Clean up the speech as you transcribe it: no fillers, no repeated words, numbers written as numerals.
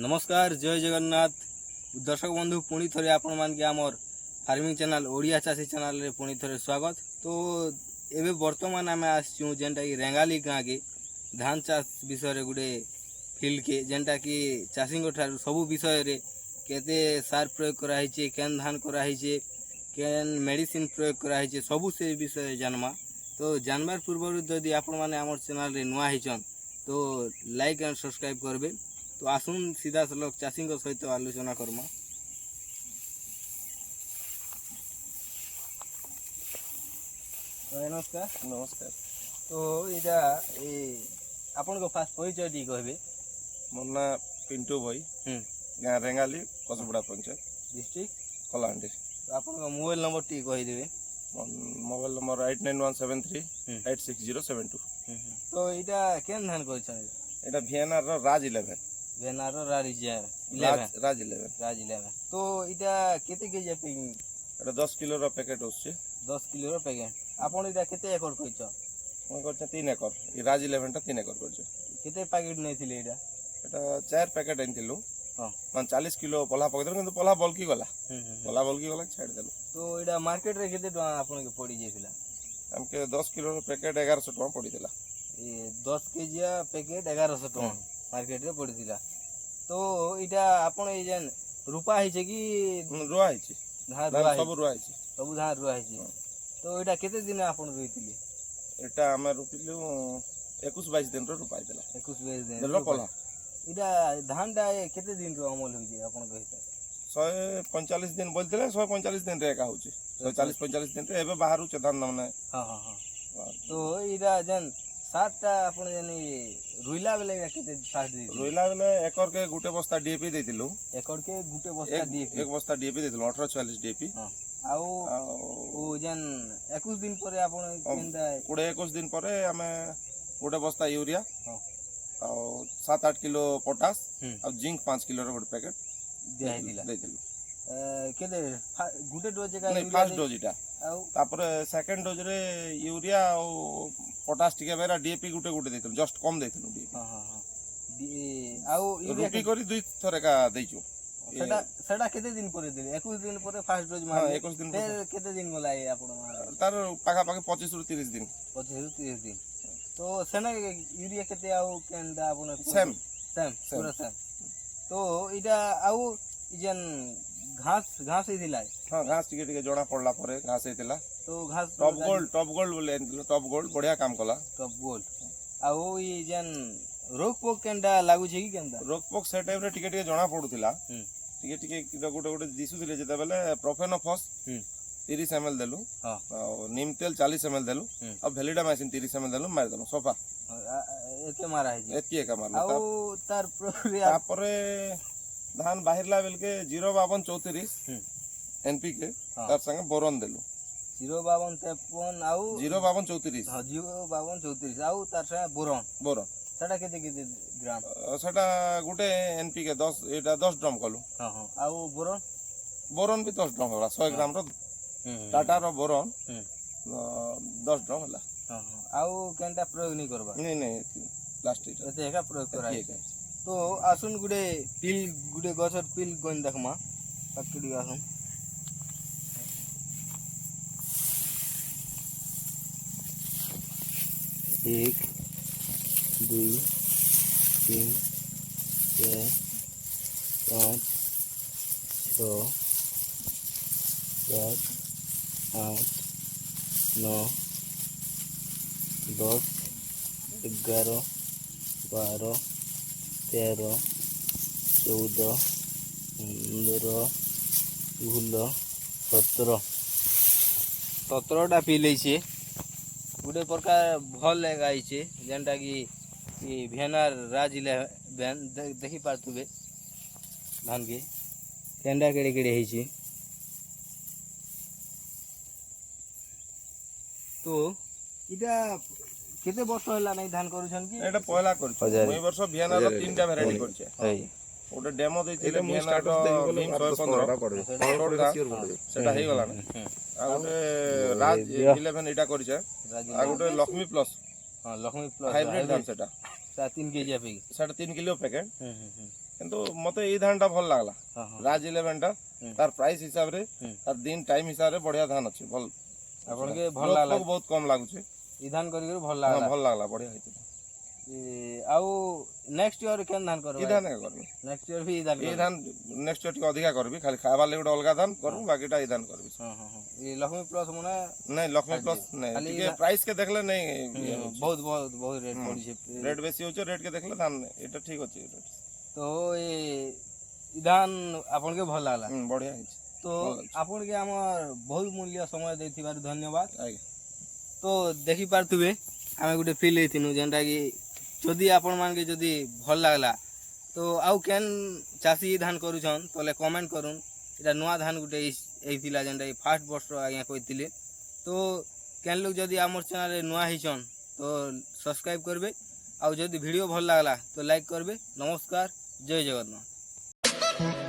नमस्कार जय जगन्नाथ दर्शक बंधु पुणी थे आपण मान आमर फार्मिंग चैनल ओडिया चाषी चैनल रे पुणी थे स्वागत। तो एबे वर्तमान आम आसचु जेनटा कि रेंगाली गाँ के धान चाष विषय गोटे फील्ड के जेनटा कि चाषी सबू विषय रे केते सार प्रयोग कराई केन धान कराई केन मेडिसिन प्रयोग कराई सबू से विषय जानमा। तो जानवर पूर्व जदि आपण माने आमर चैनल रे नुआ होचन तो लाइक एंड सब्सक्राइब करबे। तो आसुन सीधा सलग चाषी सहित आलोचना करमा। नमस्कार नमस्कार। तो इटा आपन को फास्ट परिचय टी कहबे। मोर ना पिंटू भाई गाँ रेंगाली कसबुड़ा पंचायत डिस्ट्रिक्ट कलाहांडी। तो आपन को मोबाइल नंबर टी कहि देबे। Mobile number 8917386072। तो इटा केन धान करै छ? एटा भिएनआर रो राज 11 भेनार राज 11 राज 11 राज 11। तो इटा केते केजी पैकिंग? एटा 10 किलो रो पैकेट होछ। 10 किलो रो पैकेट। आपन इटा केते एकड़ कहि छ? मैं करछ 3 एकड़। ई राज 11 टा 3 एकड़ करछ। केते पैकेट नै थिले इटा? एटा 4 पैकेट आनथिलु। हां मन 40 किलो पला पकदर किंतु पला बल्की गला। पला बल्की गला छाड़ देलु। तो इटा मार्केट रे केते टका आपन के पड़ी जेथिला? हमके 10 किलो रो पैकेट 1100 टका पड़ी देला। ए 10 केजी पैकेट 1100 टका मार्केट रे पड़ी दिला। तो इटा आपन ए जेन रुपा हिचे कि रुआ हिचे? धान रुआ सब रुआ हिचे। सब धान रुआ हिचे। तो इटा केते दिन आपन रुइतिले? एटा हम रुपिलु 21-22 दिन रो रुपाई देला। 21-22 दिन देलो पला। इटा धान टा केते दिन रो अमल होइजे आपन कहिता? 145 दिन बोलते 145 दिन रे एका होचे। 140-45 दिन रे एबे बाहर होचे धान माने। हां हां हां। तो इटा जेन सातटा आपन जेन रुइला बेले केते साथ दे? रुइला बेले एकड़ के गुटे बस्ता डीएपी देतिलु। एकड़ के गुटे बस्ता डीएपी? एक बस्ता डीएपी देतिलु 1840 डीएपी। हां आउ ओ जेन 21 दिन परे आपन केनदा 21 दिन परे हमें गुटे बस्ता यूरिया हां आ 7-8 किलो पोटास आ जिंक 5 किलो रो गुटे पैकेट दिया दिला देतिलु। केते गुटे डोज का नहीं यूरिया फर्स्ट डोज इटा आउ तापर सेकंड डोज रे यूरिया आ पोटास टिके बेरा डीएपी गुटे गुटे देतिलु जस्ट कम देतिलु डीएपी। हां हां हां आउ यूरिया रुपी करी दुई थरे का देइछु। सेटा केते दिन परे दिले? 21 दिन परे फर्स्ट डोज मार। हां 21 दिन फिर केते दिन गला ए आपन मार? तार पाखा पाखी 25 रु 30 दिन। 25 रु 30 दिन। तो सेना यूरिया केते आउ केनदा आपन सेम पूरा सेम। तो इटा आउ जेन घास ही दिला? हां घास टिके जणा पड़ला परे घास हेतिला। तो घास टॉप गोल्ड बोले टॉप गोल्ड बढ़िया काम कला। टॉप गोल्ड आउ ई जेन रोग पोक केनदा लागु छै कि केनदा? रोग पोक से टाइम रे टिके जणा पडुथिला। टिके गोटे गोटे दिसुथिले जेता बेले प्रोफेनोफॉस 30 ml देलु। हां नीम तेल 40 ml देलु। अब वेलिडामाइसिन 30 ml देलु मार देलु सोफा। एते मारा है जी? एतकी का मारला। आउ तार प्रक्रिया तापरे धान बाहिरला बेल के 05234 एनपीके तार संगे बोरन देलु। 05253 आउ 05234 हां 05234 आउ तार संगे बोरन सेटा केते केते ग्राम? सेटा गुटे एनपीके 10 एटा 10 ड्रम कलु। हां हां आउ बोरन भी 10 ड्रम होला 100 ग्राम रो टाटा रो बोरन 10 ड्रम होला। हां हां आउ केनटा प्रयोग नहीं करबा? नहीं प्लास्टिक एते एका प्रयोग करा है। तो आसुन गुडे पिल गुडे गछर पिल गन देखमा पकड़ी आसुन। एक 2 3 4 5 6 7 8 9 10 11 12 13 14 15 16 17 17टा पी लै छे। गुटे प्रकार भल लगाई छे जेनटा कि भेनार राज 11 देखि पारतुबे धान के केंडा केड़े केड़े है छे। तो इटा केते वर्ष होला नै धान करूछन कि? एटा पहला करछ। ओइ वर्ष भियाना रो 3टा वैरायटी करछ। है ओटा डेमो देथिले भियाना रो 115 सेटा हे गला ना। आ गोटे राज 11 एटा करछ। आ गोटे लक्ष्मी प्लस। हां लक्ष्मी प्लस हाइब्रिड धान सेटा 3 केजी पे 3.5 किलो पैकेट କିନ୍ତୁ ମତେ ଏଇ ଧାନଟା ଭଲ ଲାଗଲା ହଁ ହଁ ରାଜ 11ଟା ତାର ପ୍ରାଇସ୍ ହିସାବରେ ହୁଁ। ତାର ଦିନ ଟାଇମ ହିସାବରେ ବଢିଆ ଧାନ ଅଛି ଭଲ ଆପଣକେ ଭଲ Growth ଲାଗଲା ବହୁତ କମ ଲାଗୁଛି ଇ ଧାନ କରି ଭଲ ହଁ, ଲାଗଲା ଭଲ ଲାଗଲା ବଢିଆ ହେଇଛି ଆଉ ନେକ୍ସଟ ଇୟର କେନ୍ ଧାନ ଏଇ କରବା ଧାନ ଏକା କରିବି ନେକ୍ସଟ ଇୟର ବି ଇ ଧାନ ଏଇ କରବା? ଧାନ ନେକ୍ସଟ ଇୟର ଟିକେ ଅଧିକା କରିବି ଖାଲି ଖାଇବାର ଲାଗି ଗୋଟେ ଅଲଗା ଧାନ କରିବୁ ବାକିଟା ଏଇ ଧାନ କରିବି ହଁ ହଁ ହଁ ଇ ଲକ୍ଷ୍ମୀ ପ୍ଲସ ମାନେ ନାଇଁ ଲକ୍ଷ୍ମୀ ପ୍ଲସ୍ ନାଇଁ ଖାଲି ଟିକେ ପ୍ରାଇସ୍ କେ ଦେଖିଲେ ନାଇଁ ବହୁତ ବହୁତ ବହୁତ ରେଟ୍ ପଡୁଛି ରେଟ୍ ବେଶୀ ହଉଛି ରେଟ୍ କେ ଦେଖିଲେ ଧାନ ଏଇଟା ଠିକ ଅଛି ତ ଇ ଧାନ ଆପଣକେ ଭଲ ଲାଗଲା ବଢିଆ ହେଇଛି ତ ଭଲ ଲାଗୁଛି। ଆପଣକେ ଆମର ବହୁତ ମୂଲ୍ୟ ସମୟ ଦେଇଥିବାରୁ ଧନ୍ୟବାଦ ଆଜ୍ଞା ତ ଦେଖିପାରୁଥିବେ ଆମେ ଗୋଟେ ଫିଲ୍ ହେଇଥିନୁ ଯେନ୍ଟାକି ଯଦି ଆପଣମାନକେ ଯଦି ଭଲ ଲାଗଲା ତ ଆଉ କେନ୍ ଚାଷୀ ଧାନ କରୁଛନ୍ ତାହେଲେ କମେଣ୍ଟ କରୁନ୍ ଏଇଟା ନୂଆ ଧାନ ଗୋଟେ ହେଇଥିଲା ଯେନ୍ଟାକି ଫାର୍ଷ୍ଟ ବର୍ଷ ଆଜ୍ଞା କହିଥିଲେ ତ କେନ୍ ଲୋକ ଯଦି ଆମର ଚ୍ୟାନେଲରେ ନୂଆ ହେଇଛନ୍ ତ ସବସ୍କ୍ରାଇବ୍ କରିବେ ଆଉ ଯଦି ଭିଡ଼ିଓ ଭଲ ଲାଗଲା ତ ଲାଇକ୍ କରିବେ ନମସ୍କାର ଜୟ ଜଗନ୍ନାଥ।